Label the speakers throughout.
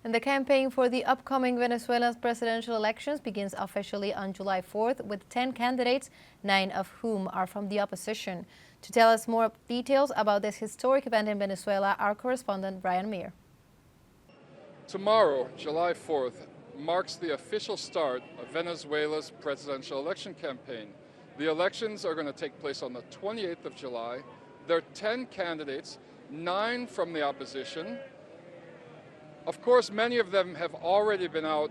Speaker 1: And the campaign for the upcoming Venezuela's presidential elections begins officially on July 4th with 10 candidates, 9 of whom are from the opposition. To tell us more details about this historic event in Venezuela, our correspondent Brian Mier.
Speaker 2: Tomorrow, July 4th, marks the official start of Venezuela's presidential election campaign. The elections are going to take place on the 28th of July. There are 10 candidates, 9 from the opposition. Of course, many of them have already been out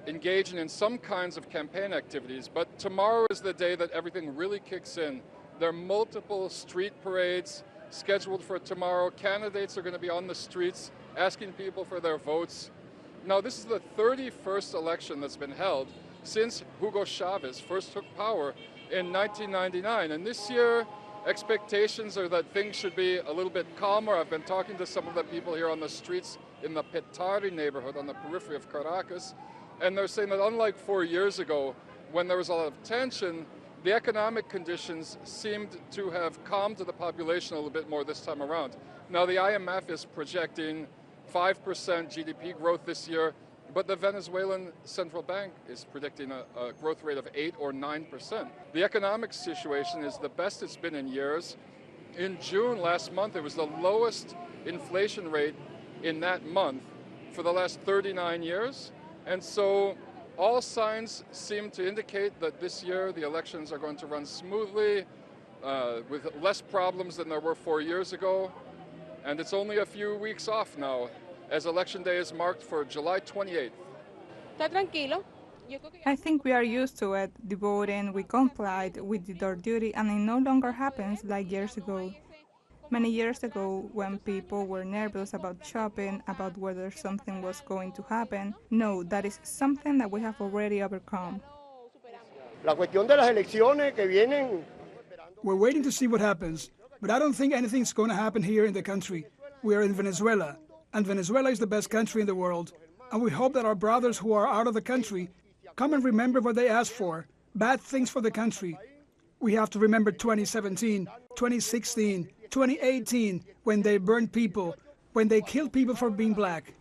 Speaker 2: engaging in some kinds of campaign activities, but tomorrow is the day that everything really kicks in. There are multiple street parades scheduled for tomorrow. Candidates are going to be on the streets asking people for their votes. Now, this is the 31st election that's been held since Hugo Chavez first took power in 1999, and this year expectations are that things should be a little bit calmer. I've been talking to some of the people here on the streets in the Petare neighborhood on the periphery of Caracas, and they're saying that unlike 4 years ago, when there was a lot of tension, the economic conditions seemed to have calmed the population a little bit more this time around. Now, the IMF is projecting 5% GDP growth this year, but the Venezuelan central bank is predicting a growth rate of 8 or 9%. The economic situation is the best it's been in years. In June last month, it was the lowest inflation rate in that month for the last 39 years. And so all signs seem to indicate that this year the elections are going to run smoothly, with less problems than there were 4 years ago. And it's only a few weeks off now, as Election Day is marked for July 28th.
Speaker 3: I think we are used to it. The voting, we complied, we did our duty, and it no longer happens like years ago. Many years ago, when people were nervous about shopping, about whether something was going to happen, no, that is something that we have already overcome.
Speaker 4: We're waiting to see what happens, but I don't think anything's going to happen here in the country. We are in Venezuela, and Venezuela is the best country in the world. And we hope that our brothers who are out of the country come and remember what they asked for, bad things for the country. We have to remember 2017, 2016, 2018, when they burned people, when they killed people for being black.